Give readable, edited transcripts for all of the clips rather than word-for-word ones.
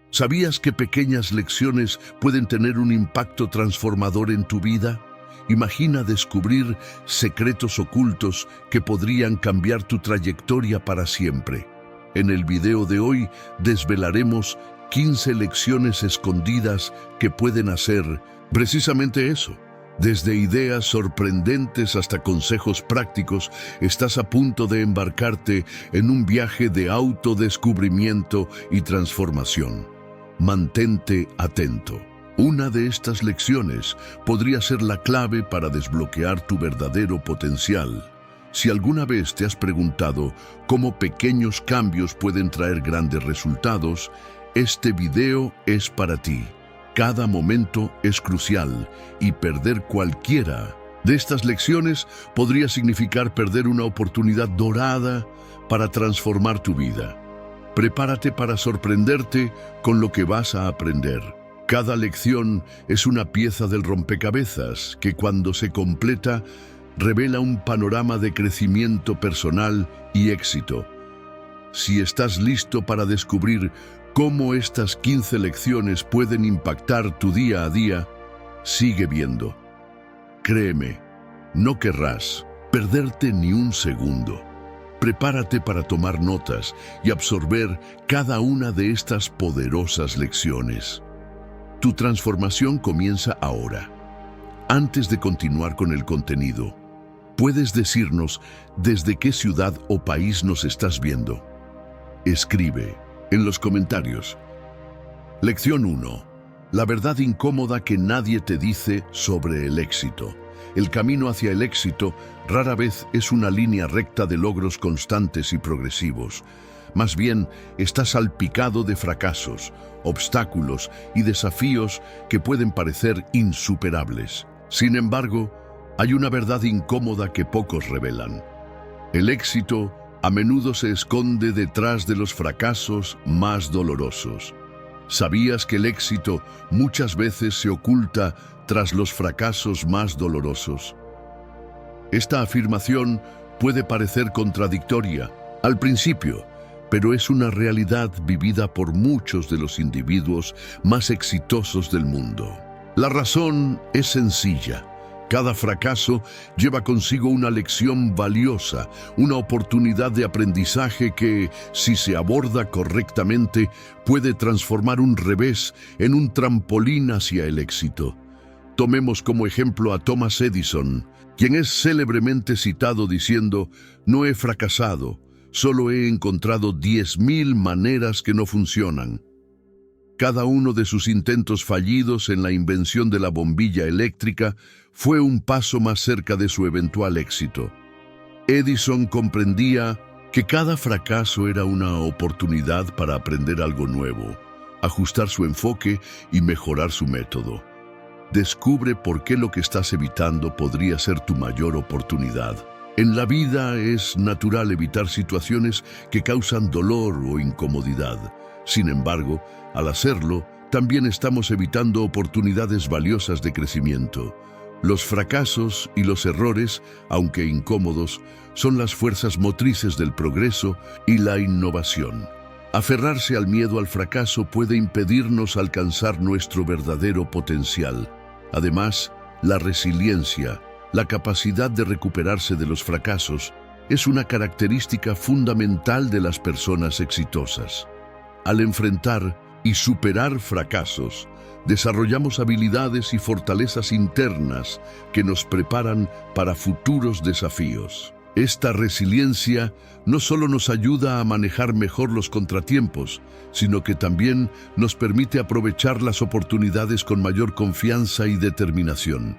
¿Sabías que pequeñas lecciones pueden tener un impacto transformador en tu vida? Imagina descubrir secretos ocultos que podrían cambiar tu trayectoria para siempre. En el video de hoy desvelaremos 15 lecciones escondidas que pueden hacer precisamente eso. Desde ideas sorprendentes hasta consejos prácticos, estás a punto de embarcarte en un viaje de autodescubrimiento y transformación. Mantente atento. Una de estas lecciones podría ser la clave para desbloquear tu verdadero potencial. Si alguna vez te has preguntado cómo pequeños cambios pueden traer grandes resultados, este video es para ti. Cada momento es crucial y perder cualquiera de estas lecciones podría significar perder una oportunidad dorada para transformar tu vida. Prepárate para sorprenderte con lo que vas a aprender. Cada lección es una pieza del rompecabezas que cuando se completa revela un panorama de crecimiento personal y éxito. Si estás listo para descubrir cómo estas 15 lecciones pueden impactar tu día a día, sigue viendo. Créeme, no querrás perderte ni un segundo. Prepárate para tomar notas y absorber cada una de estas poderosas lecciones. Tu transformación comienza ahora. Antes de continuar con el contenido, ¿puedes decirnos desde qué ciudad o país nos estás viendo? Escribe en los comentarios. Lección 1. La verdad incómoda que nadie te dice sobre el éxito. El camino hacia el éxito rara vez es una línea recta de logros constantes y progresivos. Más bien, está salpicado de fracasos, obstáculos y desafíos que pueden parecer insuperables. Sin embargo, hay una verdad incómoda que pocos revelan. El éxito a menudo se esconde detrás de los fracasos más dolorosos. ¿Sabías que el éxito muchas veces se oculta tras los fracasos más dolorosos? Esta afirmación puede parecer contradictoria al principio, pero es una realidad vivida por muchos de los individuos más exitosos del mundo. La razón es sencilla. Cada fracaso lleva consigo una lección valiosa, una oportunidad de aprendizaje que, si se aborda correctamente, puede transformar un revés en un trampolín hacia el éxito. Tomemos como ejemplo a Thomas Edison, quien es célebremente citado diciendo: «No he fracasado, solo he encontrado 10.000 maneras que no funcionan». Cada uno de sus intentos fallidos en la invención de la bombilla eléctrica fue un paso más cerca de su eventual éxito. Edison comprendía que cada fracaso era una oportunidad para aprender algo nuevo, ajustar su enfoque y mejorar su método. Descubre por qué lo que estás evitando podría ser tu mayor oportunidad. En la vida es natural evitar situaciones que causan dolor o incomodidad. Sin embargo, al hacerlo, también estamos evitando oportunidades valiosas de crecimiento. Los fracasos y los errores, aunque incómodos, son las fuerzas motrices del progreso y la innovación. Aferrarse al miedo al fracaso puede impedirnos alcanzar nuestro verdadero potencial. Además, la resiliencia, la capacidad de recuperarse de los fracasos, es una característica fundamental de las personas exitosas. Al enfrentar y superar fracasos, desarrollamos habilidades y fortalezas internas que nos preparan para futuros desafíos. Esta resiliencia no solo nos ayuda a manejar mejor los contratiempos, sino que también nos permite aprovechar las oportunidades con mayor confianza y determinación.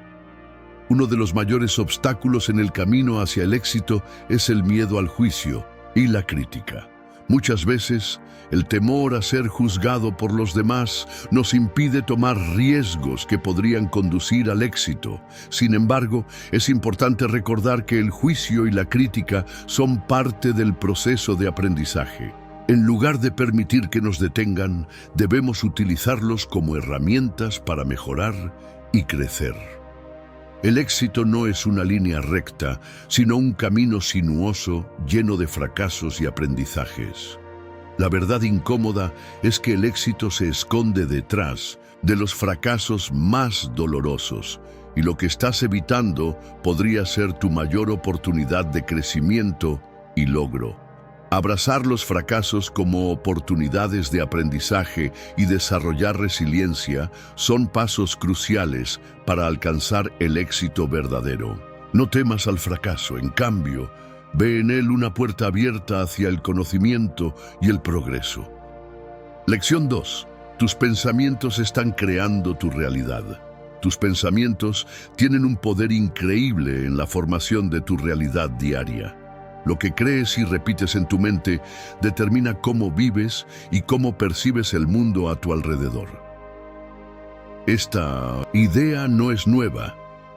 Uno de los mayores obstáculos en el camino hacia el éxito es el miedo al juicio y la crítica. Muchas veces, el temor a ser juzgado por los demás nos impide tomar riesgos que podrían conducir al éxito. Sin embargo, es importante recordar que el juicio y la crítica son parte del proceso de aprendizaje. En lugar de permitir que nos detengan, debemos utilizarlos como herramientas para mejorar y crecer. El éxito no es una línea recta, sino un camino sinuoso lleno de fracasos y aprendizajes. La verdad incómoda es que el éxito se esconde detrás de los fracasos más dolorosos, y lo que estás evitando podría ser tu mayor oportunidad de crecimiento y logro. Abrazar los fracasos como oportunidades de aprendizaje y desarrollar resiliencia son pasos cruciales para alcanzar el éxito verdadero. No temas al fracaso, en cambio, ve en él una puerta abierta hacia el conocimiento y el progreso. Lección 2. Tus pensamientos están creando tu realidad. Tus pensamientos tienen un poder increíble en la formación de tu realidad diaria. Lo que crees y repites en tu mente determina cómo vives y cómo percibes el mundo a tu alrededor. Esta idea no es nueva.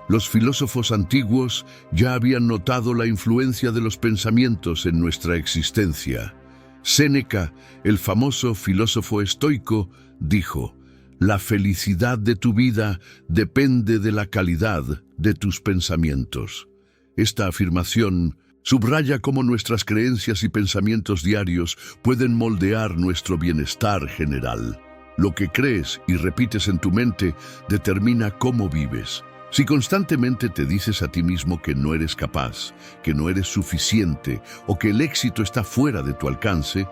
Los filósofos antiguos ya habían notado la influencia de los pensamientos en nuestra existencia. Séneca, el famoso filósofo estoico, dijo: «La felicidad de tu vida depende de la calidad de tus pensamientos». Esta afirmación subraya cómo nuestras creencias y pensamientos diarios pueden moldear nuestro bienestar general. Lo que crees y repites en tu mente determina cómo vives. Si constantemente te dices a ti mismo que no eres capaz, que no eres suficiente o que el éxito está fuera de tu alcance,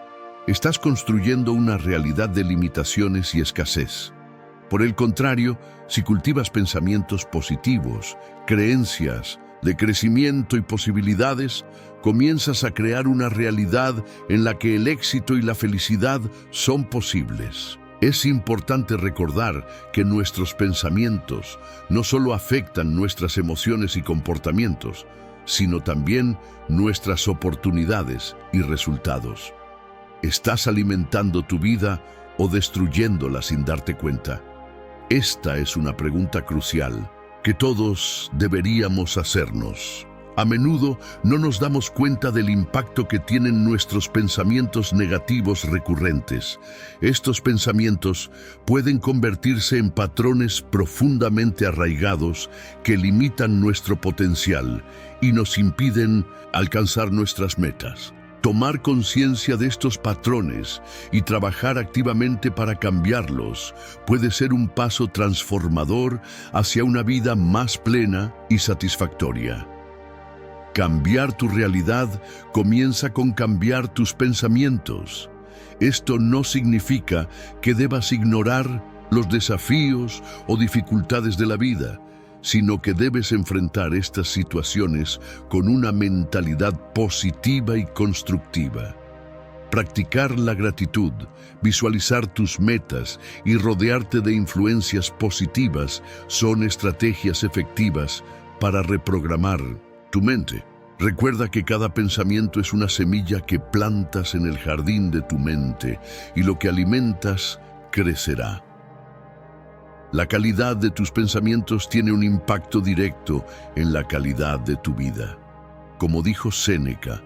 estás construyendo una realidad de limitaciones y escasez. Por el contrario, si cultivas pensamientos positivos, creencias de crecimiento y posibilidades, comienzas a crear una realidad en la que el éxito y la felicidad son posibles. Es importante recordar que nuestros pensamientos no solo afectan nuestras emociones y comportamientos, sino también nuestras oportunidades y resultados. ¿Estás alimentando tu vida o destruyéndola sin darte cuenta? Esta es una pregunta crucial que todos deberíamos hacernos. A menudo no nos damos cuenta del impacto que tienen nuestros pensamientos negativos recurrentes. Estos pensamientos pueden convertirse en patrones profundamente arraigados que limitan nuestro potencial y nos impiden alcanzar nuestras metas. Tomar conciencia de estos patrones y trabajar activamente para cambiarlos puede ser un paso transformador hacia una vida más plena y satisfactoria. Cambiar tu realidad comienza con cambiar tus pensamientos. Esto no significa que debas ignorar los desafíos o dificultades de la vida, sino que debes enfrentar estas situaciones con una mentalidad positiva y constructiva. Practicar la gratitud, visualizar tus metas y rodearte de influencias positivas son estrategias efectivas para reprogramar tu mente. Recuerda que cada pensamiento es una semilla que plantas en el jardín de tu mente y lo que alimentas crecerá. La calidad de tus pensamientos tiene un impacto directo en la calidad de tu vida. Como dijo Séneca,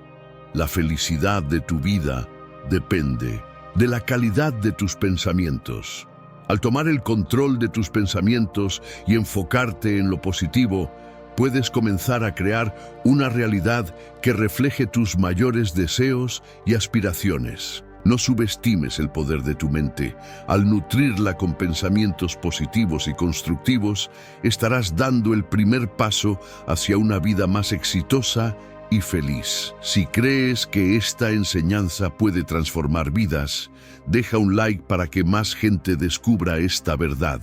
la felicidad de tu vida depende de la calidad de tus pensamientos. Al tomar el control de tus pensamientos y enfocarte en lo positivo, puedes comenzar a crear una realidad que refleje tus mayores deseos y aspiraciones. No subestimes el poder de tu mente. Al nutrirla con pensamientos positivos y constructivos, estarás dando el primer paso hacia una vida más exitosa y feliz. Si crees que esta enseñanza puede transformar vidas, deja un like para que más gente descubra esta verdad.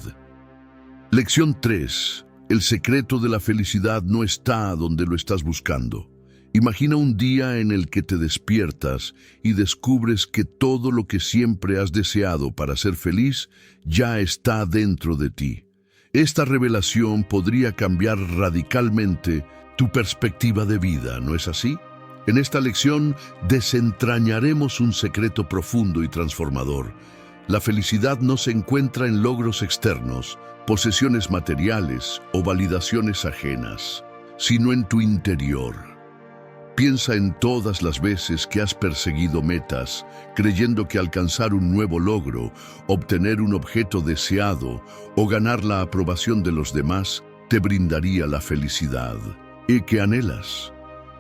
Lección 3. El secreto de la felicidad no está donde lo estás buscando. Imagina un día en el que te despiertas y descubres que todo lo que siempre has deseado para ser feliz ya está dentro de ti. Esta revelación podría cambiar radicalmente tu perspectiva de vida, ¿no es así? En esta lección desentrañaremos un secreto profundo y transformador. La felicidad no se encuentra en logros externos, posesiones materiales o validaciones ajenas, sino en tu interior. Piensa en todas las veces que has perseguido metas, creyendo que alcanzar un nuevo logro, obtener un objeto deseado o ganar la aprobación de los demás te brindaría la felicidad. ¿Y qué anhelas?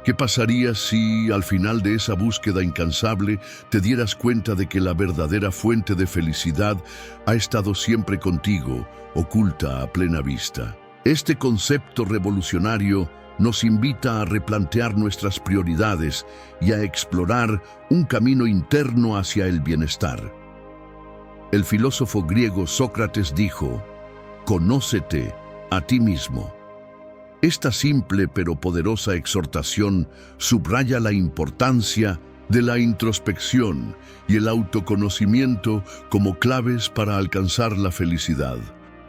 ¿Qué pasaría si, al final de esa búsqueda incansable, te dieras cuenta de que la verdadera fuente de felicidad ha estado siempre contigo, oculta a plena vista? Este concepto revolucionario nos invita a replantear nuestras prioridades y a explorar un camino interno hacia el bienestar. El filósofo griego Sócrates dijo: «Conócete a ti mismo». Esta simple pero poderosa exhortación subraya la importancia de la introspección y el autoconocimiento como claves para alcanzar la felicidad.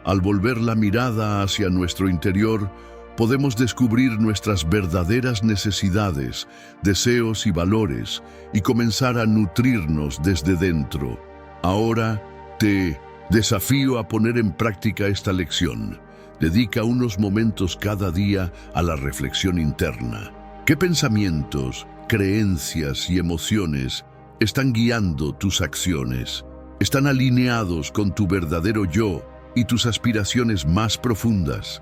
Al volver la mirada hacia nuestro interior, podemos descubrir nuestras verdaderas necesidades, deseos y valores y comenzar a nutrirnos desde dentro. Ahora te desafío a poner en práctica esta lección. Dedica unos momentos cada día a la reflexión interna. ¿Qué pensamientos, creencias y emociones están guiando tus acciones? ¿Están alineados con tu verdadero yo y tus aspiraciones más profundas?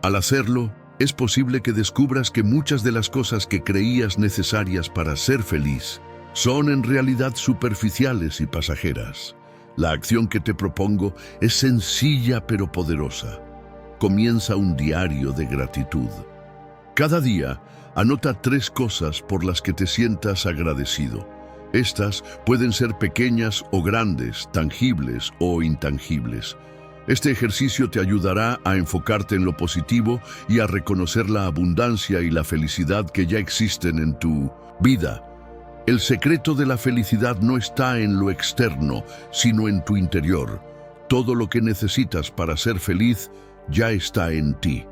Al hacerlo, es posible que descubras que muchas de las cosas que creías necesarias para ser feliz son en realidad superficiales y pasajeras. La acción que te propongo es sencilla pero poderosa. Comienza un diario de gratitud. Cada día, anota 3 cosas por las que te sientas agradecido. Estas pueden ser pequeñas o grandes, tangibles o intangibles. Este ejercicio te ayudará a enfocarte en lo positivo y a reconocer la abundancia y la felicidad que ya existen en tu vida. El secreto de la felicidad no está en lo externo, sino en tu interior. Todo lo que necesitas para ser feliz ya está en ti.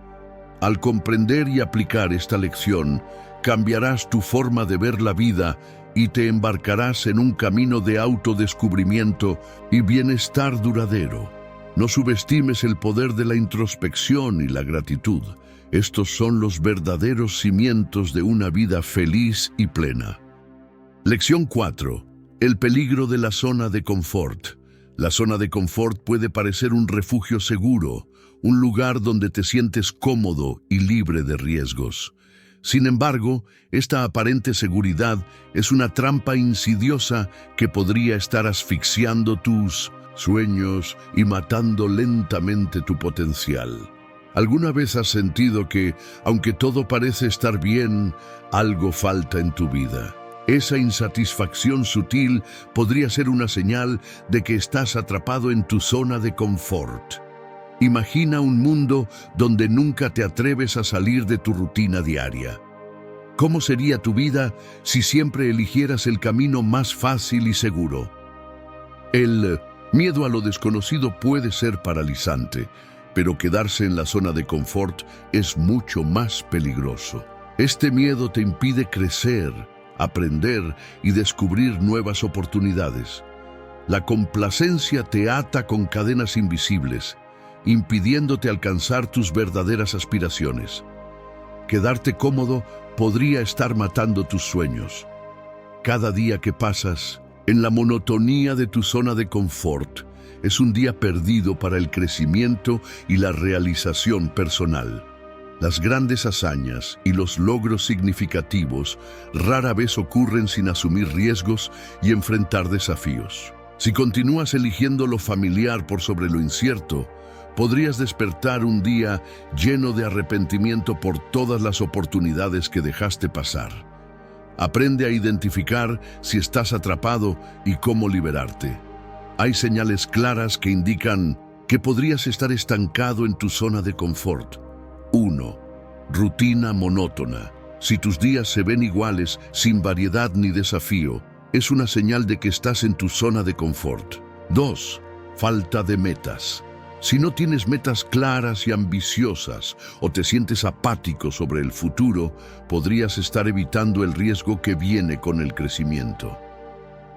Al comprender y aplicar esta lección, cambiarás tu forma de ver la vida y te embarcarás en un camino de autodescubrimiento y bienestar duradero. No subestimes el poder de la introspección y la gratitud. Estos son los verdaderos cimientos de una vida feliz y plena. Lección 4. El peligro de la zona de confort. La zona de confort puede parecer un refugio seguro, un lugar donde te sientes cómodo y libre de riesgos. Sin embargo, esta aparente seguridad es una trampa insidiosa que podría estar asfixiando tus sueños y matando lentamente tu potencial. ¿Alguna vez has sentido que, aunque todo parece estar bien, algo falta en tu vida? Esa insatisfacción sutil podría ser una señal de que estás atrapado en tu zona de confort. Imagina un mundo donde nunca te atreves a salir de tu rutina diaria. ¿Cómo sería tu vida si siempre eligieras el camino más fácil y seguro? El miedo a lo desconocido puede ser paralizante, pero quedarse en la zona de confort es mucho más peligroso. Este miedo te impide crecer, aprender y descubrir nuevas oportunidades. La complacencia te ata con cadenas invisibles, impidiéndote alcanzar tus verdaderas aspiraciones. Quedarte cómodo podría estar matando tus sueños. Cada día que pasas en la monotonía de tu zona de confort es un día perdido para el crecimiento y la realización personal. Las grandes hazañas y los logros significativos rara vez ocurren sin asumir riesgos y enfrentar desafíos. Si continúas eligiendo lo familiar por sobre lo incierto, podrías despertar un día lleno de arrepentimiento por todas las oportunidades que dejaste pasar. Aprende a identificar si estás atrapado y cómo liberarte. Hay señales claras que indican que podrías estar estancado en tu zona de confort. 1. Rutina monótona. Si tus días se ven iguales, sin variedad ni desafío, es una señal de que estás en tu zona de confort. 2. Falta de metas. Si no tienes metas claras y ambiciosas o te sientes apático sobre el futuro, podrías estar evitando el riesgo que viene con el crecimiento.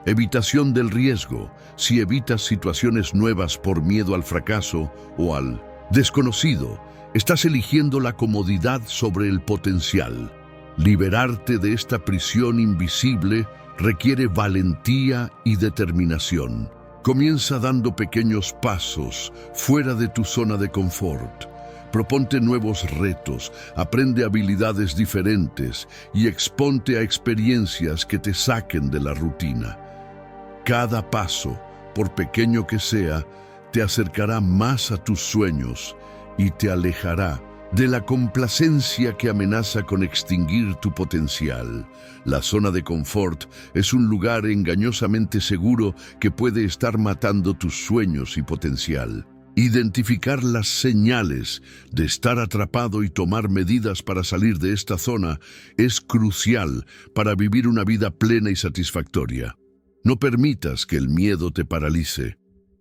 Evitación del riesgo. Si evitas situaciones nuevas por miedo al fracaso o al desconocido, estás eligiendo la comodidad sobre el potencial. Liberarte de esta prisión invisible requiere valentía y determinación. Comienza dando pequeños pasos fuera de tu zona de confort. Proponte nuevos retos, aprende habilidades diferentes y exponte a experiencias que te saquen de la rutina. Cada paso, por pequeño que sea, te acercará más a tus sueños y te alejará de la complacencia que amenaza con extinguir tu potencial. La zona de confort es un lugar engañosamente seguro que puede estar matando tus sueños y potencial. Identificar las señales de estar atrapado y tomar medidas para salir de esta zona es crucial para vivir una vida plena y satisfactoria. No permitas que el miedo te paralice.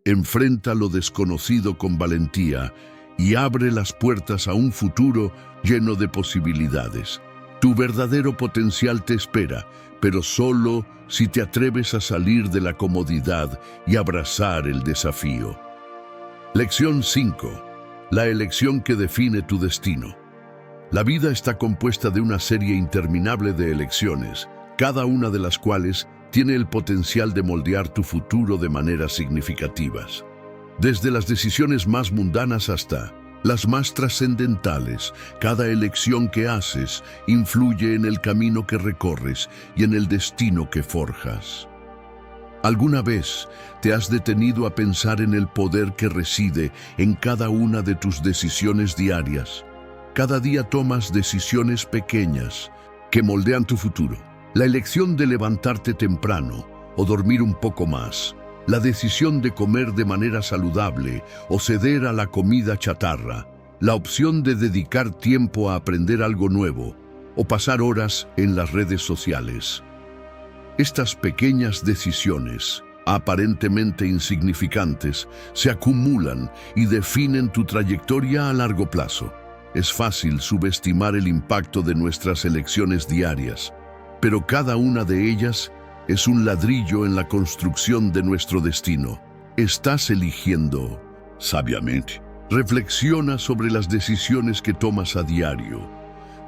Enfrenta lo desconocido con valentía y abre las puertas a un futuro lleno de posibilidades. Tu verdadero potencial te espera, pero solo si te atreves a salir de la comodidad y abrazar el desafío. Lección 5. La elección que define tu destino. La vida está compuesta de una serie interminable de elecciones, cada una de las cuales tiene el potencial de moldear tu futuro de maneras significativas. Desde las decisiones más mundanas hasta las más trascendentales, cada elección que haces influye en el camino que recorres y en el destino que forjas. ¿Alguna vez te has detenido a pensar en el poder que reside en cada una de tus decisiones diarias? Cada día tomas decisiones pequeñas que moldean tu futuro. La elección de levantarte temprano o dormir un poco más, la decisión de comer de manera saludable o ceder a la comida chatarra, la opción de dedicar tiempo a aprender algo nuevo o pasar horas en las redes sociales. Estas pequeñas decisiones, aparentemente insignificantes, se acumulan y definen tu trayectoria a largo plazo. Es fácil subestimar el impacto de nuestras elecciones diarias, pero cada una de ellas es un ladrillo en la construcción de nuestro destino. ¿Estás eligiendo sabiamente? Reflexiona sobre las decisiones que tomas a diario.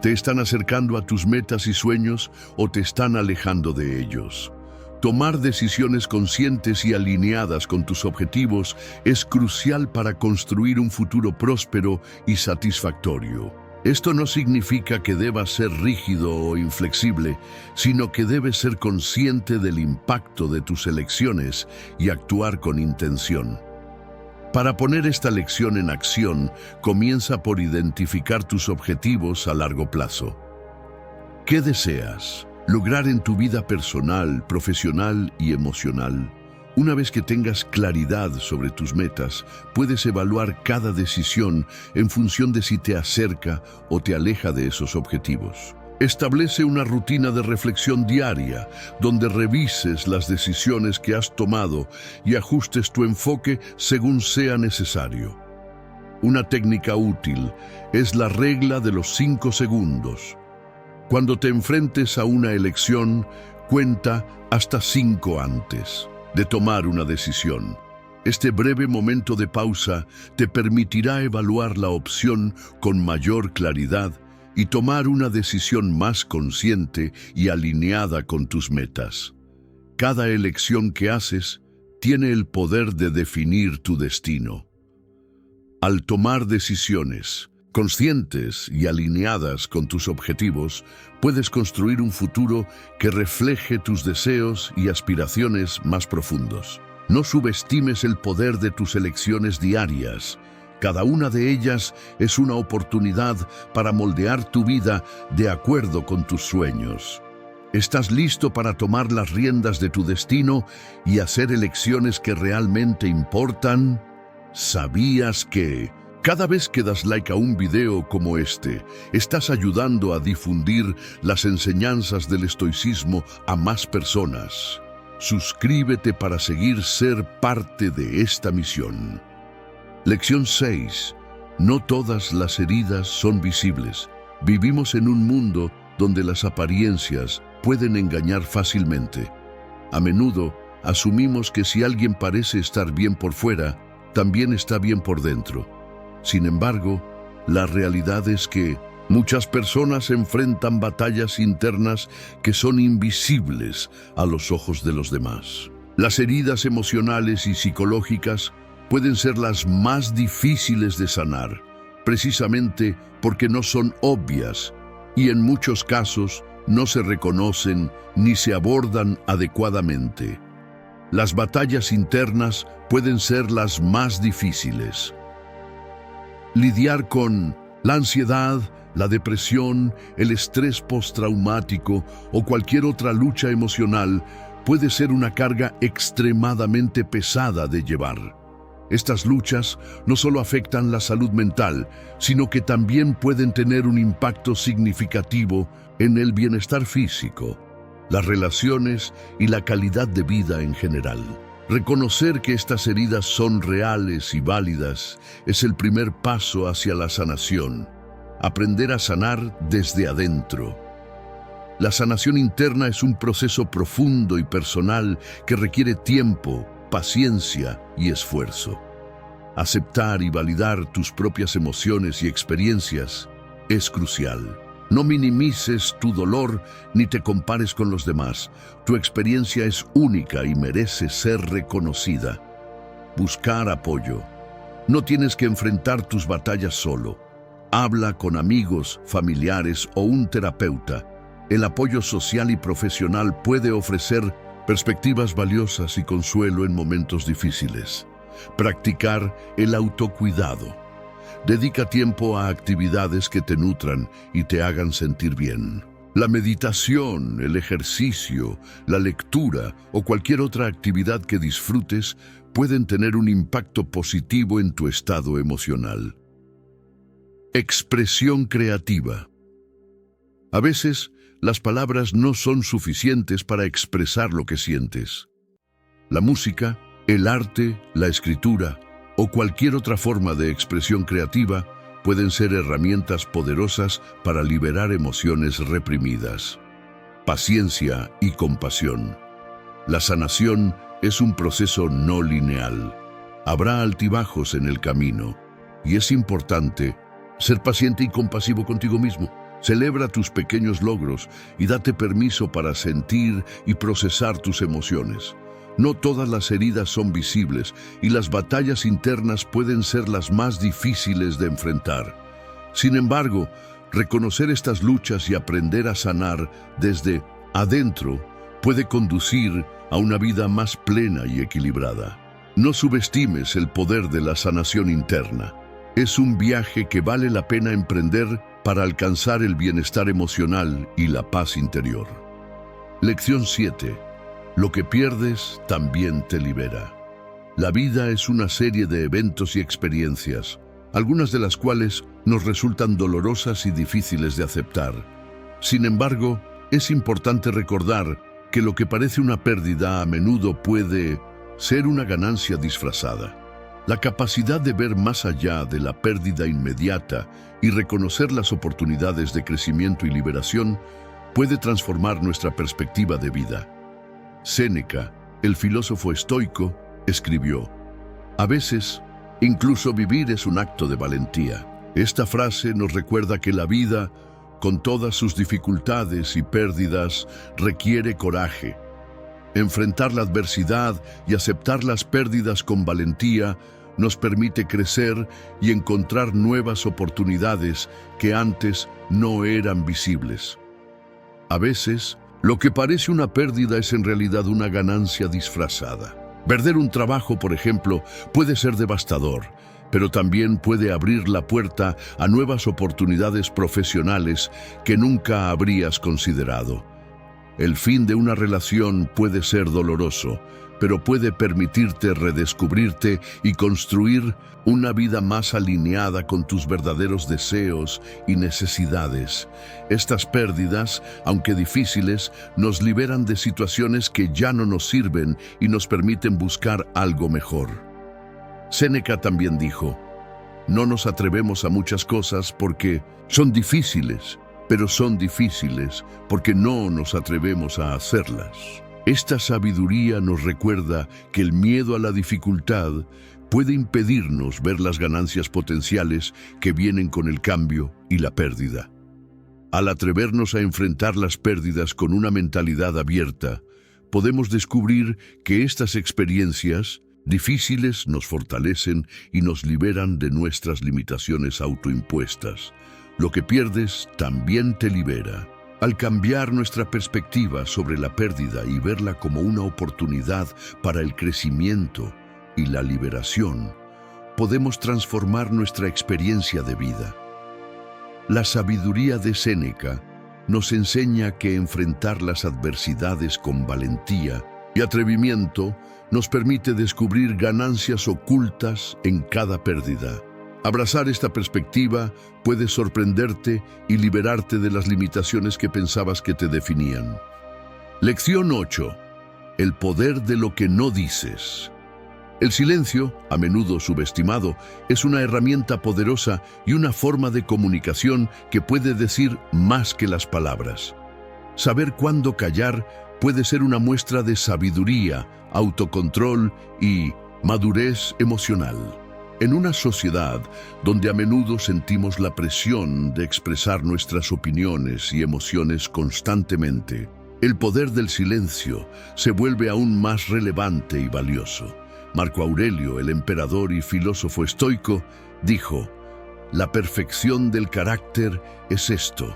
¿Te están acercando a tus metas y sueños o te están alejando de ellos? Tomar decisiones conscientes y alineadas con tus objetivos es crucial para construir un futuro próspero y satisfactorio. Esto no significa que debas ser rígido o inflexible, sino que debes ser consciente del impacto de tus elecciones y actuar con intención. Para poner esta lección en acción, comienza por identificar tus objetivos a largo plazo. ¿Qué deseas lograr en tu vida personal, profesional y emocional? Una vez que tengas claridad sobre tus metas, puedes evaluar cada decisión en función de si te acerca o te aleja de esos objetivos. Establece una rutina de reflexión diaria, donde revises las decisiones que has tomado y ajustes tu enfoque según sea necesario. Una técnica útil es la regla de los 5 segundos. Cuando te enfrentes a una elección, cuenta hasta 5 antes de tomar una decisión. Este breve momento de pausa te permitirá evaluar la opción con mayor claridad y tomar una decisión más consciente y alineada con tus metas. Cada elección que haces tiene el poder de definir tu destino. Al tomar decisiones conscientes y alineadas con tus objetivos, puedes construir un futuro que refleje tus deseos y aspiraciones más profundos. No subestimes el poder de tus elecciones diarias. Cada una de ellas es una oportunidad para moldear tu vida de acuerdo con tus sueños. ¿Estás listo para tomar las riendas de tu destino y hacer elecciones que realmente importan? ¿Sabías que cada vez que das like a un video como este, estás ayudando a difundir las enseñanzas del estoicismo a más personas? Suscríbete para seguir ser parte de esta misión. Lección 6. No todas las heridas son visibles. Vivimos en un mundo donde las apariencias pueden engañar fácilmente. A menudo asumimos que si alguien parece estar bien por fuera, también está bien por dentro. Sin embargo, la realidad es que muchas personas enfrentan batallas internas que son invisibles a los ojos de los demás. Las heridas emocionales y psicológicas pueden ser las más difíciles de sanar, precisamente porque no son obvias y en muchos casos no se reconocen ni se abordan adecuadamente. Las batallas internas pueden ser las más difíciles. Lidiar con la ansiedad, la depresión, el estrés postraumático o cualquier otra lucha emocional puede ser una carga extremadamente pesada de llevar. Estas luchas no solo afectan la salud mental, sino que también pueden tener un impacto significativo en el bienestar físico, las relaciones y la calidad de vida en general. Reconocer que estas heridas son reales y válidas es el primer paso hacia la sanación. Aprender a sanar desde adentro. La sanación interna es un proceso profundo y personal que requiere tiempo, paciencia y esfuerzo. Aceptar y validar tus propias emociones y experiencias es crucial. No minimices tu dolor ni te compares con los demás. Tu experiencia es única y merece ser reconocida. Buscar apoyo. No tienes que enfrentar tus batallas solo. Habla con amigos, familiares o un terapeuta. El apoyo social y profesional puede ofrecer perspectivas valiosas y consuelo en momentos difíciles. Practicar el autocuidado. Dedica tiempo a actividades que te nutran y te hagan sentir bien. La meditación, el ejercicio, la lectura o cualquier otra actividad que disfrutes pueden tener un impacto positivo en tu estado emocional. Expresión creativa. A veces, las palabras no son suficientes para expresar lo que sientes. La música, el arte, la escritura o cualquier otra forma de expresión creativa pueden ser herramientas poderosas para liberar emociones reprimidas. Paciencia y compasión. La sanación es un proceso no lineal. Habrá altibajos en el camino y es importante ser paciente y compasivo contigo mismo. Celebra tus pequeños logros y date permiso para sentir y procesar tus emociones. No todas las heridas son visibles y las batallas internas pueden ser las más difíciles de enfrentar. Sin embargo, reconocer estas luchas y aprender a sanar desde adentro puede conducir a una vida más plena y equilibrada. No subestimes el poder de la sanación interna. Es un viaje que vale la pena emprender para alcanzar el bienestar emocional y la paz interior. Lección 7. Lo que pierdes también te libera. La vida es una serie de eventos y experiencias, algunas de las cuales nos resultan dolorosas y difíciles de aceptar. Sin embargo, es importante recordar que lo que parece una pérdida a menudo puede ser una ganancia disfrazada. La capacidad de ver más allá de la pérdida inmediata y reconocer las oportunidades de crecimiento y liberación puede transformar nuestra perspectiva de vida. Séneca, el filósofo estoico, escribió: "A veces, incluso vivir es un acto de valentía". Esta frase nos recuerda que la vida, con todas sus dificultades y pérdidas, requiere coraje. Enfrentar la adversidad y aceptar las pérdidas con valentía nos permite crecer y encontrar nuevas oportunidades que antes no eran visibles. A veces, lo que parece una pérdida es en realidad una ganancia disfrazada. Perder un trabajo, por ejemplo, puede ser devastador, pero también puede abrir la puerta a nuevas oportunidades profesionales que nunca habrías considerado. El fin de una relación puede ser doloroso, pero puede permitirte redescubrirte y construir una vida más alineada con tus verdaderos deseos y necesidades. Estas pérdidas, aunque difíciles, nos liberan de situaciones que ya no nos sirven y nos permiten buscar algo mejor. Séneca también dijo: "No nos atrevemos a muchas cosas porque son difíciles, pero son difíciles porque no nos atrevemos a hacerlas". Esta sabiduría nos recuerda que el miedo a la dificultad puede impedirnos ver las ganancias potenciales que vienen con el cambio y la pérdida. Al atrevernos a enfrentar las pérdidas con una mentalidad abierta, podemos descubrir que estas experiencias, Difíciles nos fortalecen y nos liberan de nuestras limitaciones autoimpuestas. Lo que pierdes también te libera. Al cambiar nuestra perspectiva sobre la pérdida y verla como una oportunidad para el crecimiento y la liberación, podemos transformar nuestra experiencia de vida. La sabiduría de Séneca nos enseña que enfrentar las adversidades con valentía y atrevimiento nos permite descubrir ganancias ocultas en cada pérdida. Abrazar esta perspectiva puede sorprenderte y liberarte de las limitaciones que pensabas que te definían. Lección 8. El poder de lo que no dices. El silencio, a menudo subestimado, es una herramienta poderosa y una forma de comunicación que puede decir más que las palabras. Saber cuándo callar puede ser una muestra de sabiduría, autocontrol y madurez emocional. En una sociedad donde a menudo sentimos la presión de expresar nuestras opiniones y emociones constantemente, el poder del silencio se vuelve aún más relevante y valioso. Marco Aurelio, el emperador y filósofo estoico, dijo: «La perfección del carácter es esto: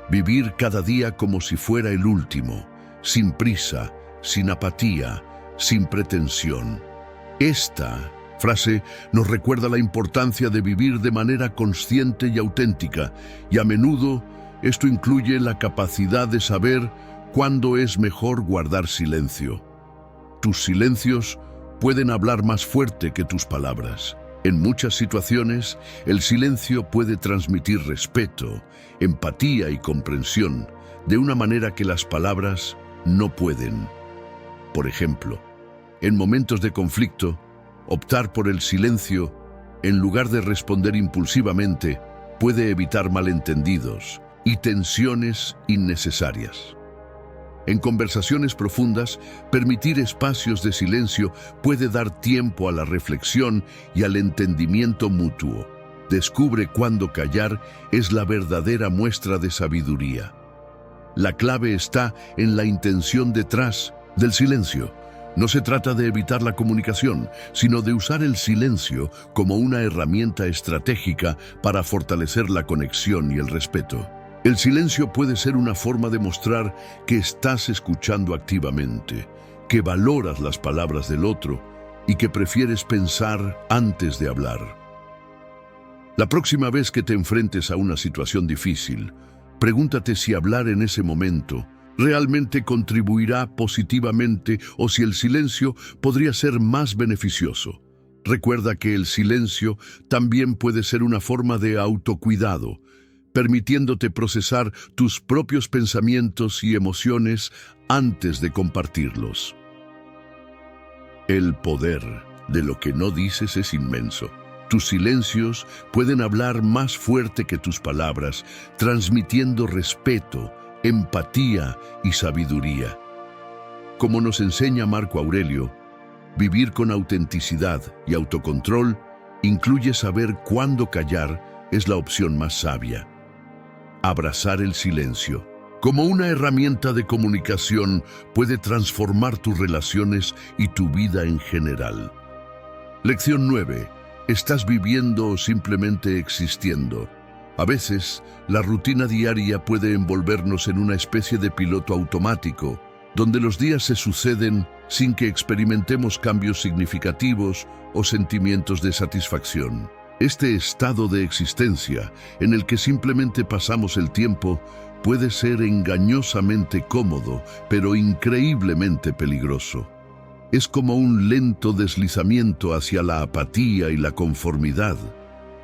vivir cada día como si fuera el último, sin prisa, sin apatía, sin pretensión». Esta frase nos recuerda la importancia de vivir de manera consciente y auténtica, y a menudo esto incluye la capacidad de saber cuándo es mejor guardar silencio. Tus silencios pueden hablar más fuerte que tus palabras. En muchas situaciones, el silencio puede transmitir respeto, empatía y comprensión de una manera que las palabras no pueden. Por ejemplo, en momentos de conflicto, optar por el silencio, en lugar de responder impulsivamente, puede evitar malentendidos y tensiones innecesarias. En conversaciones profundas, permitir espacios de silencio puede dar tiempo a la reflexión y al entendimiento mutuo. Descubre cuándo callar es la verdadera muestra de sabiduría. La clave está en la intención detrás del silencio. No se trata de evitar la comunicación, sino de usar el silencio como una herramienta estratégica para fortalecer la conexión y el respeto. El silencio puede ser una forma de mostrar que estás escuchando activamente, que valoras las palabras del otro y que prefieres pensar antes de hablar. La próxima vez que te enfrentes a una situación difícil, pregúntate si hablar en ese momento realmente contribuirá positivamente o si el silencio podría ser más beneficioso. Recuerda que el silencio también puede ser una forma de autocuidado, permitiéndote procesar tus propios pensamientos y emociones antes de compartirlos. El poder de lo que no dices es inmenso. Tus silencios pueden hablar más fuerte que tus palabras, transmitiendo respeto, empatía y sabiduría. Como nos enseña Marco Aurelio, vivir con autenticidad y autocontrol incluye saber cuándo callar es la opción más sabia. Abrazar el silencio como una herramienta de comunicación puede transformar tus relaciones y tu vida en general. Lección 9. ¿Estás viviendo o simplemente existiendo? A veces, la rutina diaria puede envolvernos en una especie de piloto automático, donde los días se suceden sin que experimentemos cambios significativos o sentimientos de satisfacción. Este estado de existencia, en el que simplemente pasamos el tiempo, puede ser engañosamente cómodo, pero increíblemente peligroso. Es como un lento deslizamiento hacia la apatía y la conformidad,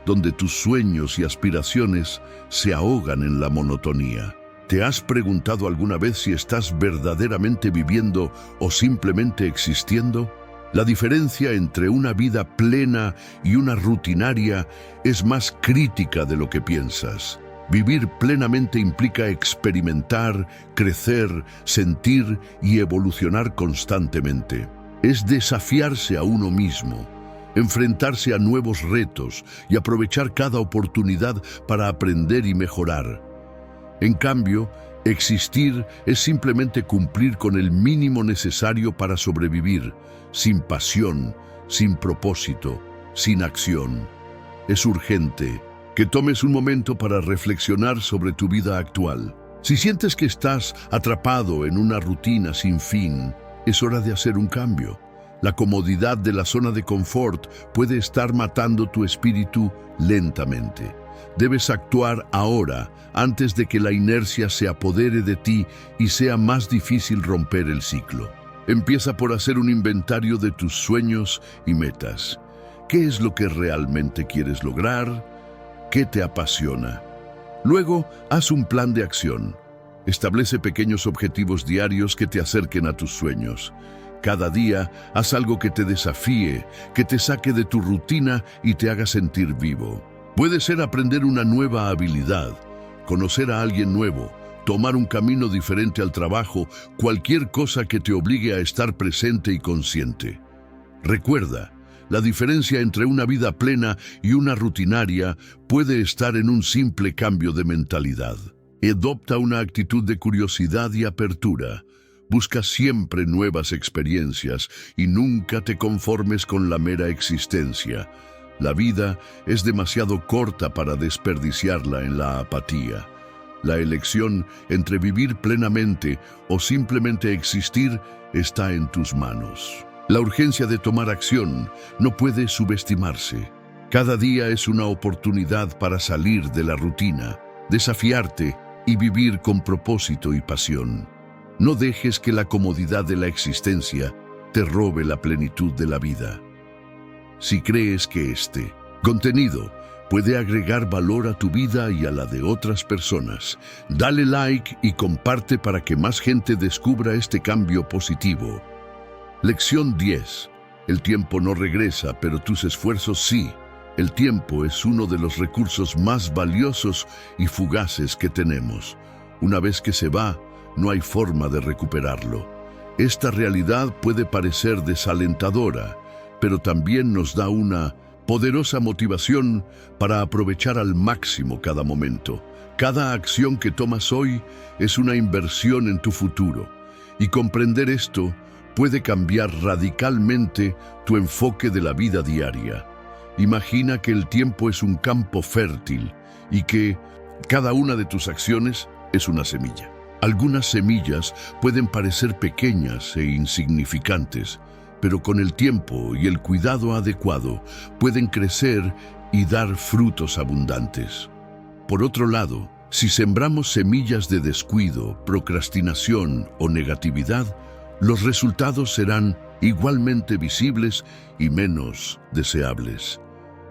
donde tus sueños y aspiraciones se ahogan en la monotonía. ¿Te has preguntado alguna vez si estás verdaderamente viviendo o simplemente existiendo? La diferencia entre una vida plena y una rutinaria es más crítica de lo que piensas. Vivir plenamente implica experimentar, crecer, sentir y evolucionar constantemente. Es desafiarse a uno mismo, enfrentarse a nuevos retos y aprovechar cada oportunidad para aprender y mejorar. En cambio, Existir es simplemente cumplir con el mínimo necesario para sobrevivir, sin pasión, sin propósito, sin acción. Es urgente que tomes un momento para reflexionar sobre tu vida actual. Si sientes que estás atrapado en una rutina sin fin, es hora de hacer un cambio. La comodidad de la zona de confort puede estar matando tu espíritu lentamente. Debes actuar ahora, antes de que la inercia se apodere de ti y sea más difícil romper el ciclo. Empieza por hacer un inventario de tus sueños y metas. ¿Qué es lo que realmente quieres lograr? ¿Qué te apasiona? Luego, haz un plan de acción. Establece pequeños objetivos diarios que te acerquen a tus sueños. Cada día, haz algo que te desafíe, que te saque de tu rutina y te haga sentir vivo. Puede ser aprender una nueva habilidad, conocer a alguien nuevo, tomar un camino diferente al trabajo, cualquier cosa que te obligue a estar presente y consciente. Recuerda, la diferencia entre una vida plena y una rutinaria puede estar en un simple cambio de mentalidad. Adopta una actitud de curiosidad y apertura. Busca siempre nuevas experiencias y nunca te conformes con la mera existencia. La vida es demasiado corta para desperdiciarla en la apatía. La elección entre vivir plenamente o simplemente existir está en tus manos. La urgencia de tomar acción no puede subestimarse. Cada día es una oportunidad para salir de la rutina, desafiarte y vivir con propósito y pasión. No dejes que la comodidad de la existencia te robe la plenitud de la vida. Si crees que este contenido puede agregar valor a tu vida y a la de otras personas, dale like y comparte para que más gente descubra este cambio positivo. Lección 10. El tiempo no regresa, pero tus esfuerzos sí. El tiempo es uno de los recursos más valiosos y fugaces que tenemos. Una vez que se va, no hay forma de recuperarlo. Esta realidad puede parecer desalentadora, pero también nos da una poderosa motivación para aprovechar al máximo cada momento. Cada acción que tomas hoy es una inversión en tu futuro, y comprender esto puede cambiar radicalmente tu enfoque de la vida diaria. Imagina que el tiempo es un campo fértil y que cada una de tus acciones es una semilla. Algunas semillas pueden parecer pequeñas e insignificantes, pero con el tiempo y el cuidado adecuado pueden crecer y dar frutos abundantes. Por otro lado, si sembramos semillas de descuido, procrastinación o negatividad, los resultados serán igualmente visibles y menos deseables.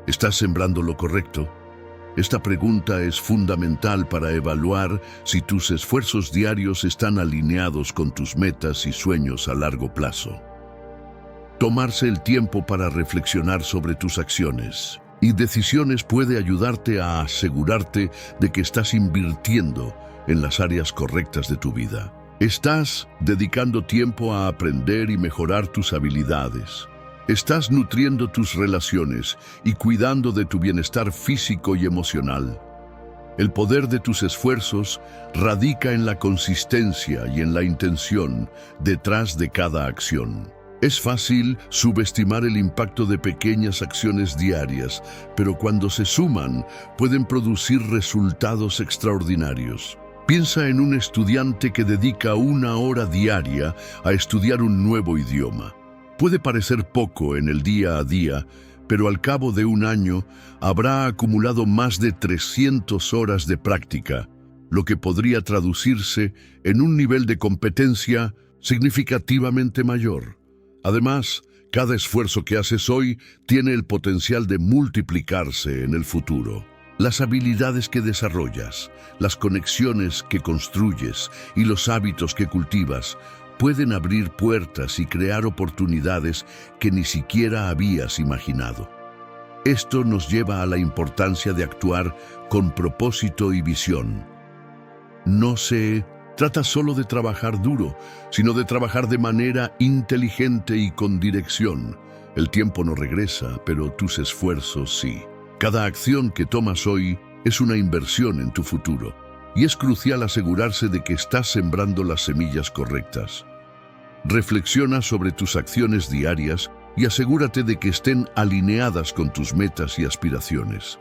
¿Estás sembrando lo correcto? Esta pregunta es fundamental para evaluar si tus esfuerzos diarios están alineados con tus metas y sueños a largo plazo. Tomarse el tiempo para reflexionar sobre tus acciones y decisiones puede ayudarte a asegurarte de que estás invirtiendo en las áreas correctas de tu vida. Estás dedicando tiempo a aprender y mejorar tus habilidades. Estás nutriendo tus relaciones y cuidando de tu bienestar físico y emocional. El poder de tus esfuerzos radica en la consistencia y en la intención detrás de cada acción. Es fácil subestimar el impacto de pequeñas acciones diarias, pero cuando se suman, pueden producir resultados extraordinarios. Piensa en un estudiante que dedica 1 hora diaria a estudiar un nuevo idioma. Puede parecer poco en el día a día, pero al cabo de 1 año habrá acumulado más de 300 horas de práctica, lo que podría traducirse en un nivel de competencia significativamente mayor. Además, cada esfuerzo que haces hoy tiene el potencial de multiplicarse en el futuro. Las habilidades que desarrollas, las conexiones que construyes y los hábitos que cultivas pueden abrir puertas y crear oportunidades que ni siquiera habías imaginado. Esto nos lleva a la importancia de actuar con propósito y visión. No se trata solo de trabajar duro, sino de trabajar de manera inteligente y con dirección. El tiempo no regresa, pero tus esfuerzos sí. Cada acción que tomas hoy es una inversión en tu futuro. y es crucial asegurarse de que estás sembrando las semillas correctas. Reflexiona sobre tus acciones diarias y asegúrate de que estén alineadas con tus metas y aspiraciones.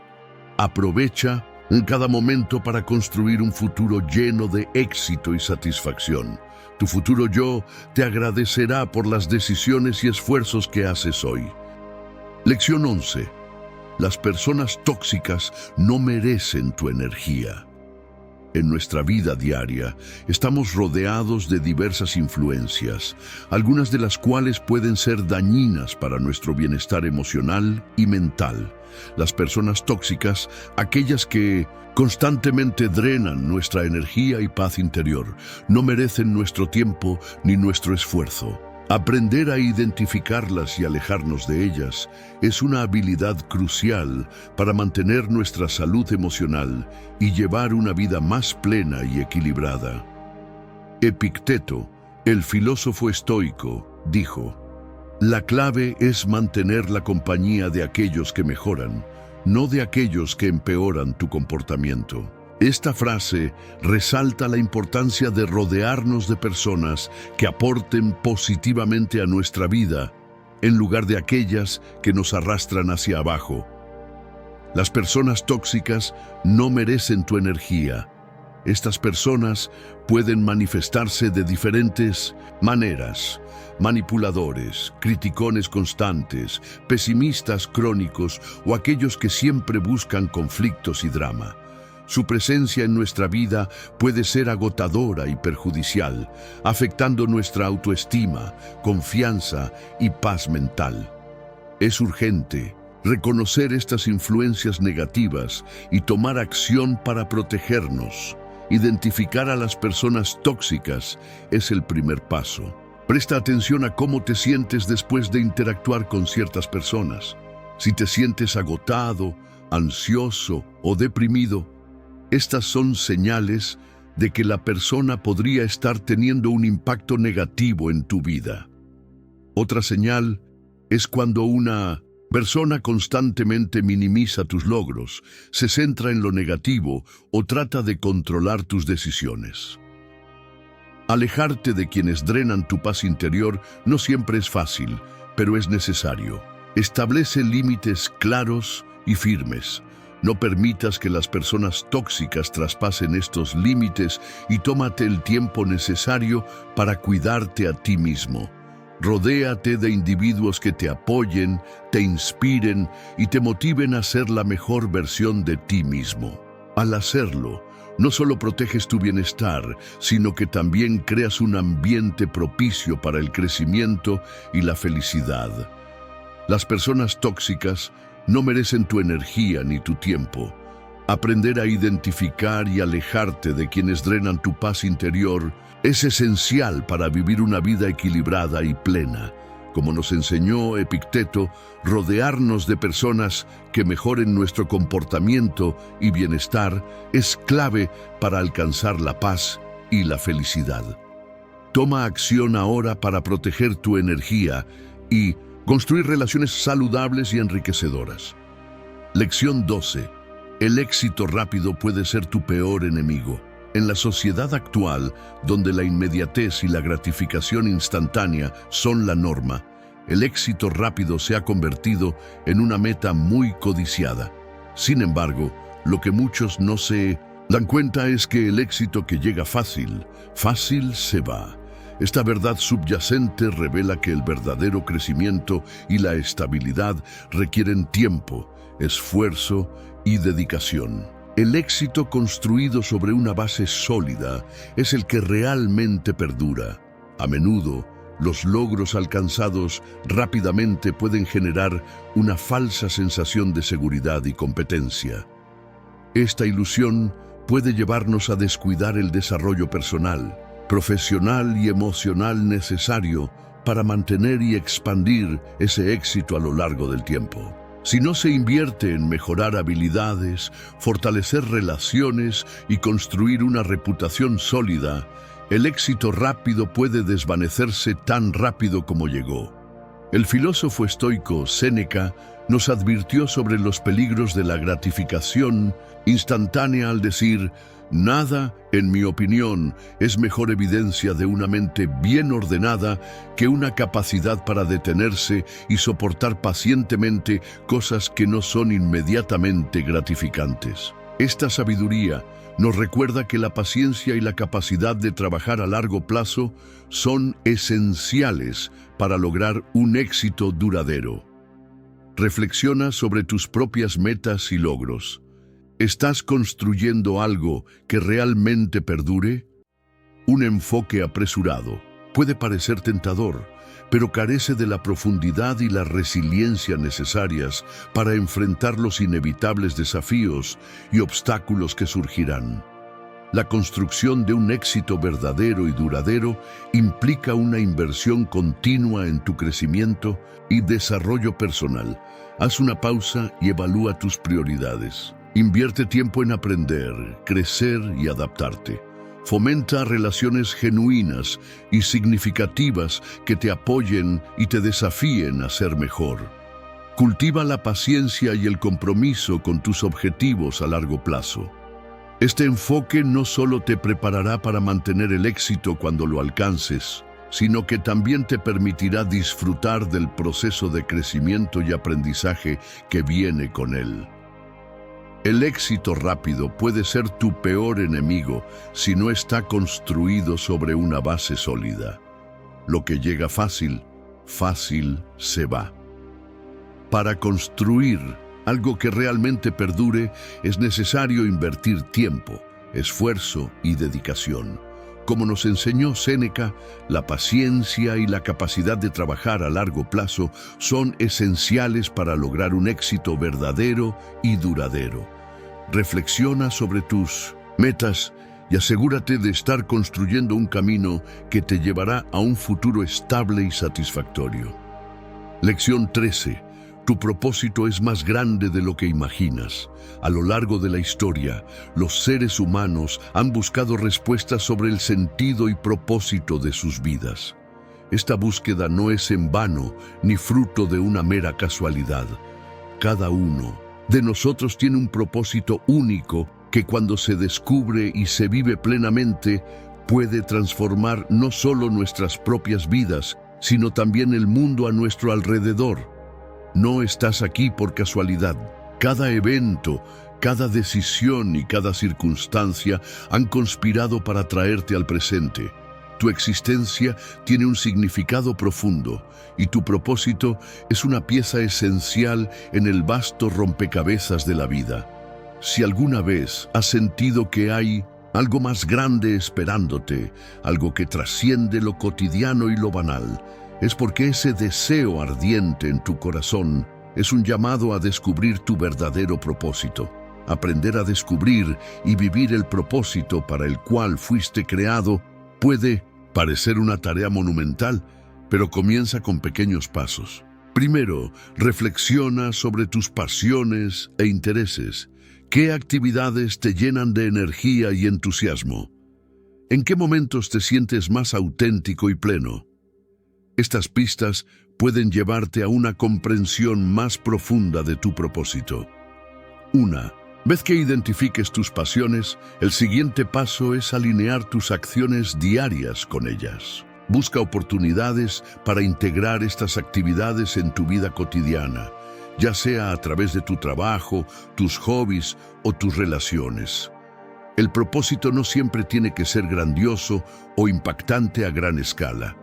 Aprovecha cada momento para construir un futuro lleno de éxito y satisfacción. Tu futuro yo te agradecerá por las decisiones y esfuerzos que haces hoy. Lección 11. Las personas tóxicas no merecen tu energía. En nuestra vida diaria, estamos rodeados de diversas influencias, algunas de las cuales pueden ser dañinas para nuestro bienestar emocional y mental. Las personas tóxicas, aquellas que constantemente drenan nuestra energía y paz interior, no merecen nuestro tiempo ni nuestro esfuerzo. Aprender a identificarlas y alejarnos de ellas es una habilidad crucial para mantener nuestra salud emocional y llevar una vida más plena y equilibrada. Epicteto, el filósofo estoico, dijo: «La clave es mantener la compañía de aquellos que mejoran, no de aquellos que empeoran tu comportamiento». Esta frase resalta la importancia de rodearnos de personas que aporten positivamente a nuestra vida, en lugar de aquellas que nos arrastran hacia abajo. Las personas tóxicas no merecen tu energía. Estas personas pueden manifestarse de diferentes maneras: manipuladores, criticones constantes, pesimistas crónicos o aquellos que siempre buscan conflictos y drama. Su presencia en nuestra vida puede ser agotadora y perjudicial, afectando nuestra autoestima, confianza y paz mental. Es urgente reconocer estas influencias negativas y tomar acción para protegernos. Identificar a las personas tóxicas es el primer paso. Presta atención a cómo te sientes después de interactuar con ciertas personas. Si te sientes agotado, ansioso o deprimido, estas son señales de que la persona podría estar teniendo un impacto negativo en tu vida. Otra señal es cuando una persona constantemente minimiza tus logros, se centra en lo negativo o trata de controlar tus decisiones. Alejarte de quienes drenan tu paz interior no siempre es fácil, pero es necesario. Establece límites claros y firmes. No permitas que las personas tóxicas traspasen estos límites y tómate el tiempo necesario para cuidarte a ti mismo. Rodéate de individuos que te apoyen, te inspiren y te motiven a ser la mejor versión de ti mismo. Al hacerlo, no solo proteges tu bienestar, sino que también creas un ambiente propicio para el crecimiento y la felicidad. Las personas tóxicas no merecen tu energía ni tu tiempo. Aprender a identificar y alejarte de quienes drenan tu paz interior es esencial para vivir una vida equilibrada y plena. Como nos enseñó Epicteto, rodearnos de personas que mejoren nuestro comportamiento y bienestar es clave para alcanzar la paz y la felicidad. Toma acción ahora para proteger tu energía y construir relaciones saludables y enriquecedoras. Lección 12. El éxito rápido puede ser tu peor enemigo. En la sociedad actual, donde la inmediatez y la gratificación instantánea son la norma, el éxito rápido se ha convertido en una meta muy codiciada. Sin embargo, lo que muchos no se dan cuenta es que el éxito que llega fácil, fácil se va. Esta verdad subyacente revela que el verdadero crecimiento y la estabilidad requieren tiempo, esfuerzo y dedicación. El éxito construido sobre una base sólida es el que realmente perdura. A menudo, los logros alcanzados rápidamente pueden generar una falsa sensación de seguridad y competencia. Esta ilusión puede llevarnos a descuidar el desarrollo personal, profesional y emocional necesario para mantener y expandir ese éxito a lo largo del tiempo. Si no se invierte en mejorar habilidades, fortalecer relaciones y construir una reputación sólida, el éxito rápido puede desvanecerse tan rápido como llegó. El filósofo estoico Séneca nos advirtió sobre los peligros de la gratificación instantánea al decir: nada, en mi opinión, es mejor evidencia de una mente bien ordenada que una capacidad para detenerse y soportar pacientemente cosas que no son inmediatamente gratificantes. Esta sabiduría nos recuerda que la paciencia y la capacidad de trabajar a largo plazo son esenciales para lograr un éxito duradero. Reflexiona sobre tus propias metas y logros. ¿Estás construyendo algo que realmente perdure? Un enfoque apresurado puede parecer tentador, pero carece de la profundidad y la resiliencia necesarias para enfrentar los inevitables desafíos y obstáculos que surgirán. La construcción de un éxito verdadero y duradero implica una inversión continua en tu crecimiento y desarrollo personal. Haz una pausa y evalúa tus prioridades. Invierte tiempo en aprender, crecer y adaptarte. Fomenta relaciones genuinas y significativas que te apoyen y te desafíen a ser mejor. Cultiva la paciencia y el compromiso con tus objetivos a largo plazo. Este enfoque no solo te preparará para mantener el éxito cuando lo alcances, sino que también te permitirá disfrutar del proceso de crecimiento y aprendizaje que viene con él. El éxito rápido puede ser tu peor enemigo si no está construido sobre una base sólida. Lo que llega fácil, fácil se va. Para construir algo que realmente perdure, es necesario invertir tiempo, esfuerzo y dedicación. Como nos enseñó Séneca, la paciencia y la capacidad de trabajar a largo plazo son esenciales para lograr un éxito verdadero y duradero. Reflexiona sobre tus metas y asegúrate de estar construyendo un camino que te llevará a un futuro estable y satisfactorio. Lección 13. Tu propósito es más grande de lo que imaginas. A lo largo de la historia, los seres humanos han buscado respuestas sobre el sentido y propósito de sus vidas. Esta búsqueda no es en vano ni fruto de una mera casualidad. Cada uno de nosotros tiene un propósito único que, cuando se descubre y se vive plenamente, puede transformar no solo nuestras propias vidas, sino también el mundo a nuestro alrededor. No estás aquí por casualidad. Cada evento, cada decisión y cada circunstancia han conspirado para traerte al presente. Tu existencia tiene un significado profundo y tu propósito es una pieza esencial en el vasto rompecabezas de la vida. Si alguna vez has sentido que hay algo más grande esperándote, algo que trasciende lo cotidiano y lo banal, es porque ese deseo ardiente en tu corazón es un llamado a descubrir tu verdadero propósito. Aprender a descubrir y vivir el propósito para el cual fuiste creado puede parecer una tarea monumental, pero comienza con pequeños pasos. Primero, reflexiona sobre tus pasiones e intereses. ¿Qué actividades te llenan de energía y entusiasmo? ¿En qué momentos te sientes más auténtico y pleno? Estas pistas pueden llevarte a una comprensión más profunda de tu propósito. Una vez que identifiques tus pasiones, el siguiente paso es alinear tus acciones diarias con ellas. Busca oportunidades para integrar estas actividades en tu vida cotidiana, ya sea a través de tu trabajo, tus hobbies o tus relaciones. El propósito no siempre tiene que ser grandioso o impactante a gran escala.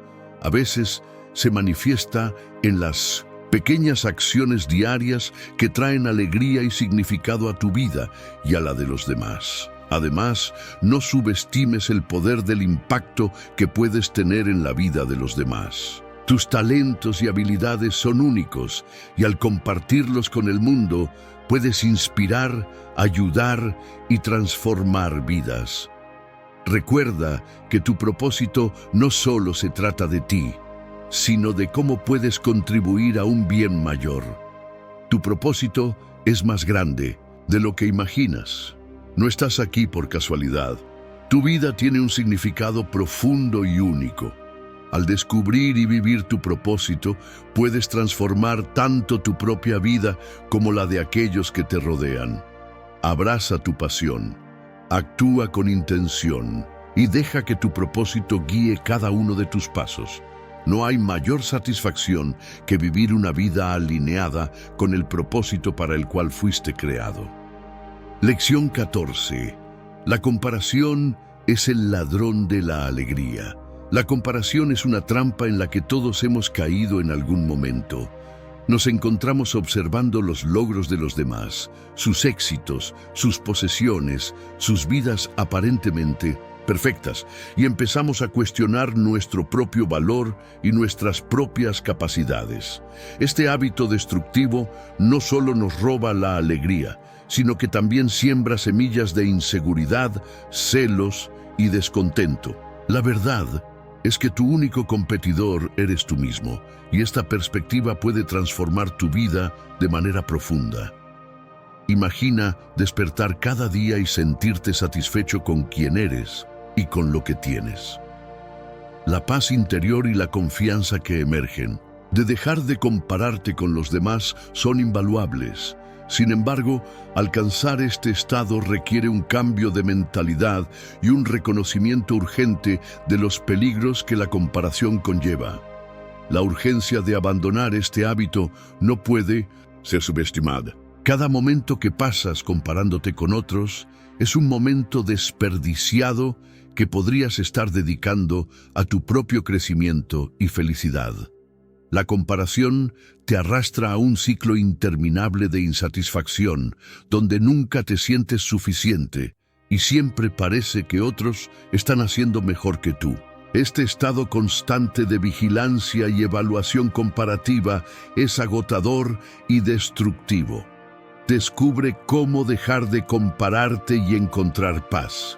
A veces se manifiesta en las pequeñas acciones diarias que traen alegría y significado a tu vida y a la de los demás. Además, no subestimes el poder del impacto que puedes tener en la vida de los demás. Tus talentos y habilidades son únicos y, al compartirlos con el mundo, puedes inspirar, ayudar y transformar vidas. Recuerda que tu propósito no solo se trata de ti, sino de cómo puedes contribuir a un bien mayor. Tu propósito es más grande de lo que imaginas. No estás aquí por casualidad. Tu vida tiene un significado profundo y único. Al descubrir y vivir tu propósito, puedes transformar tanto tu propia vida como la de aquellos que te rodean. Abraza tu pasión, actúa con intención y deja que tu propósito guíe cada uno de tus pasos. No hay mayor satisfacción que vivir una vida alineada con el propósito para el cual fuiste creado. Lección 14. La comparación es el ladrón de la alegría. La comparación es una trampa en la que todos hemos caído en algún momento. Nos encontramos observando los logros de los demás, sus éxitos, sus posesiones, sus vidas aparentemente perfectas, y empezamos a cuestionar nuestro propio valor y nuestras propias capacidades. Este hábito destructivo no solo nos roba la alegría, sino que también siembra semillas de inseguridad, celos y descontento. La verdad es que tu único competidor eres tú mismo, y esta perspectiva puede transformar tu vida de manera profunda. Imagina despertar cada día y sentirte satisfecho con quien eres y con lo que tienes. La paz interior y la confianza que emergen de dejar de compararte con los demás son invaluables. Sin embargo, alcanzar este estado requiere un cambio de mentalidad y un reconocimiento urgente de los peligros que la comparación conlleva. La urgencia de abandonar este hábito no puede ser subestimada. Cada momento que pasas comparándote con otros es un momento desperdiciado que podrías estar dedicando a tu propio crecimiento y felicidad. La comparación te arrastra a un ciclo interminable de insatisfacción, donde nunca te sientes suficiente y siempre parece que otros están haciendo mejor que tú. Este estado constante de vigilancia y evaluación comparativa es agotador y destructivo. Descubre cómo dejar de compararte y encontrar paz.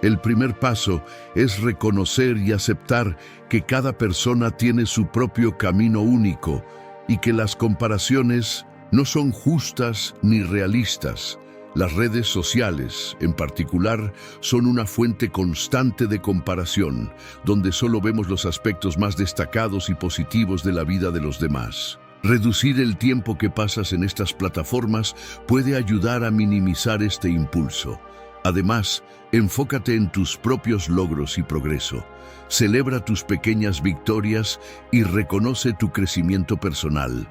El primer paso es reconocer y aceptar que cada persona tiene su propio camino único y que las comparaciones no son justas ni realistas. Las redes sociales, en particular, son una fuente constante de comparación, donde solo vemos los aspectos más destacados y positivos de la vida de los demás. Reducir el tiempo que pasas en estas plataformas puede ayudar a minimizar este impulso. Además, enfócate en tus propios logros y progreso. Celebra tus pequeñas victorias y reconoce tu crecimiento personal.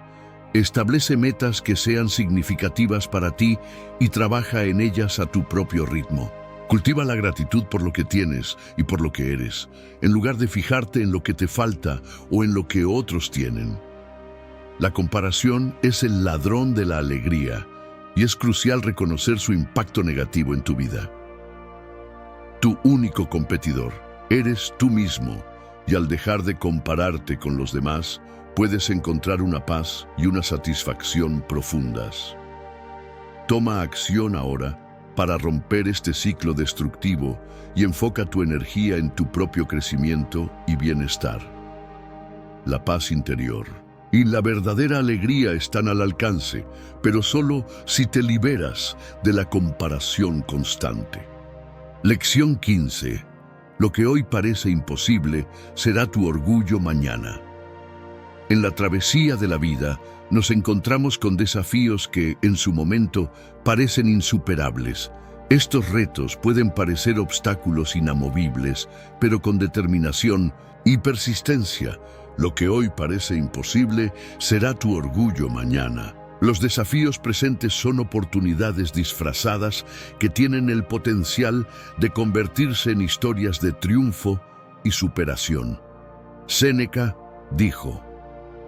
Establece metas que sean significativas para ti y trabaja en ellas a tu propio ritmo. Cultiva la gratitud por lo que tienes y por lo que eres, en lugar de fijarte en lo que te falta o en lo que otros tienen. La comparación es el ladrón de la alegría, y es crucial reconocer su impacto negativo en tu vida. Tu único competidor eres tú mismo, y al dejar de compararte con los demás, puedes encontrar una paz y una satisfacción profundas. Toma acción ahora para romper este ciclo destructivo y enfoca tu energía en tu propio crecimiento y bienestar. La paz interior y la verdadera alegría están al alcance, pero solo si te liberas de la comparación constante. Lección 15. Lo que hoy parece imposible será tu orgullo mañana. En la travesía de la vida nos encontramos con desafíos que, en su momento, parecen insuperables. Estos retos pueden parecer obstáculos inamovibles, pero con determinación y persistencia, lo que hoy parece imposible será tu orgullo mañana. Los desafíos presentes son oportunidades disfrazadas que tienen el potencial de convertirse en historias de triunfo y superación. Séneca dijo: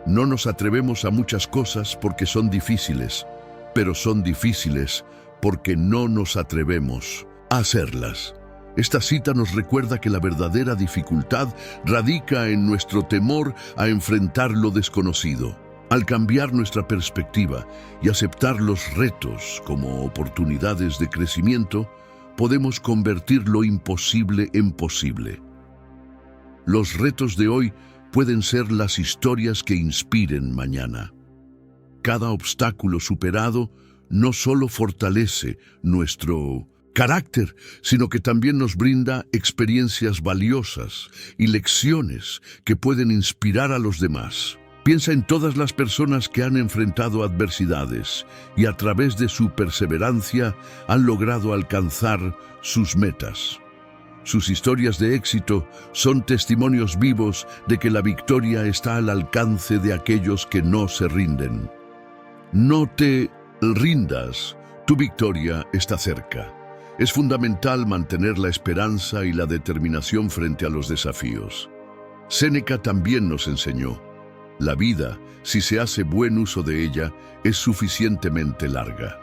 "No nos atrevemos a muchas cosas porque son difíciles, pero son difíciles porque no nos atrevemos a hacerlas". Esta cita nos recuerda que la verdadera dificultad radica en nuestro temor a enfrentar lo desconocido. Al cambiar nuestra perspectiva y aceptar los retos como oportunidades de crecimiento, podemos convertir lo imposible en posible. Los retos de hoy pueden ser las historias que inspiren mañana. Cada obstáculo superado no solo fortalece nuestro carácter, sino que también nos brinda experiencias valiosas y lecciones que pueden inspirar a los demás. Piensa en todas las personas que han enfrentado adversidades y a través de su perseverancia han logrado alcanzar sus metas. Sus historias de éxito son testimonios vivos de que la victoria está al alcance de aquellos que no se rinden. No te rindas, tu victoria está cerca. Es fundamental mantener la esperanza y la determinación frente a los desafíos. Séneca también nos enseñó: la vida, si se hace buen uso de ella, es suficientemente larga.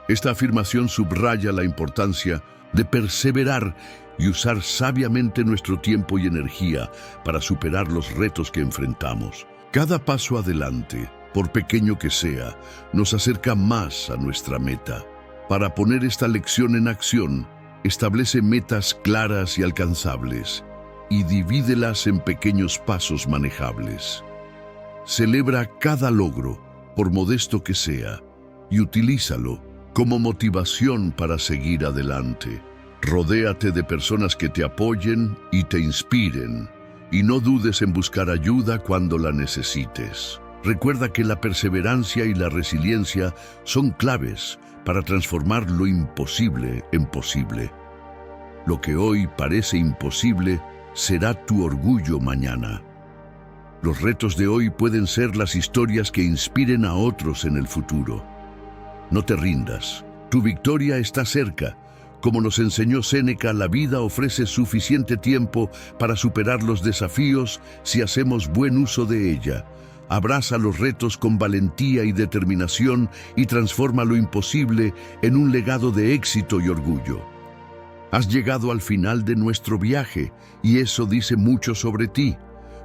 Esta afirmación subraya la importancia de perseverar y usar sabiamente nuestro tiempo y energía para superar los retos que enfrentamos. Cada paso adelante, por pequeño que sea, nos acerca más a nuestra meta. Para poner esta lección en acción, establece metas claras y alcanzables y divídelas en pequeños pasos manejables. Celebra cada logro, por modesto que sea, y utilízalo como motivación para seguir adelante. Rodéate de personas que te apoyen y te inspiren, y no dudes en buscar ayuda cuando la necesites. Recuerda que la perseverancia y la resiliencia son claves para transformar lo imposible en posible. Lo que hoy parece imposible será tu orgullo mañana. Los retos de hoy pueden ser las historias que inspiren a otros en el futuro. No te rindas, tu victoria está cerca. Como nos enseñó Séneca, la vida ofrece suficiente tiempo para superar los desafíos si hacemos buen uso de ella. Abraza los retos con valentía y determinación y transforma lo imposible en un legado de éxito y orgullo. Has llegado al final de nuestro viaje y eso dice mucho sobre ti.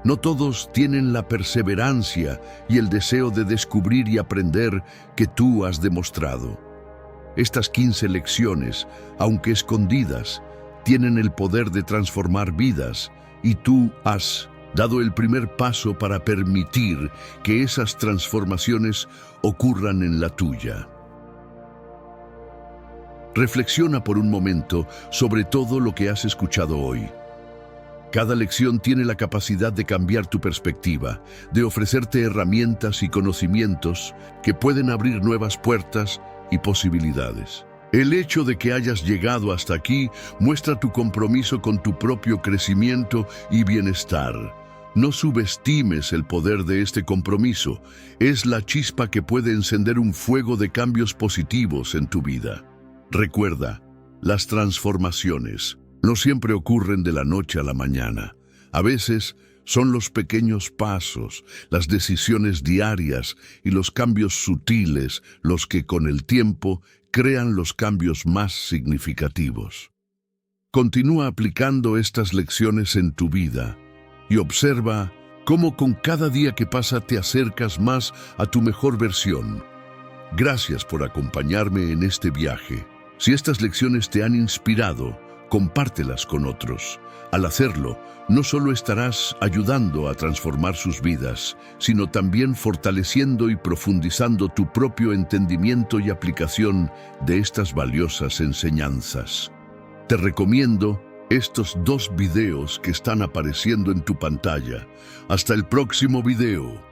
No todos tienen la perseverancia y el deseo de descubrir y aprender que tú has demostrado. Estas 15 lecciones, aunque escondidas, tienen el poder de transformar vidas y tú has dado el primer paso para permitir que esas transformaciones ocurran en la tuya. Reflexiona por un momento sobre todo lo que has escuchado hoy. Cada lección tiene la capacidad de cambiar tu perspectiva, de ofrecerte herramientas y conocimientos que pueden abrir nuevas puertas y posibilidades. El hecho de que hayas llegado hasta aquí muestra tu compromiso con tu propio crecimiento y bienestar. No subestimes el poder de este compromiso. Es la chispa que puede encender un fuego de cambios positivos en tu vida. Recuerda, las transformaciones no siempre ocurren de la noche a la mañana. A veces son los pequeños pasos, las decisiones diarias y los cambios sutiles los que con el tiempo crean los cambios más significativos. Continúa aplicando estas lecciones en tu vida y observa cómo con cada día que pasa te acercas más a tu mejor versión. Gracias por acompañarme en este viaje. Si estas lecciones te han inspirado, compártelas con otros. Al hacerlo, no solo estarás ayudando a transformar sus vidas, sino también fortaleciendo y profundizando tu propio entendimiento y aplicación de estas valiosas enseñanzas. Te recomiendo estos 2 videos que están apareciendo en tu pantalla. Hasta el próximo video.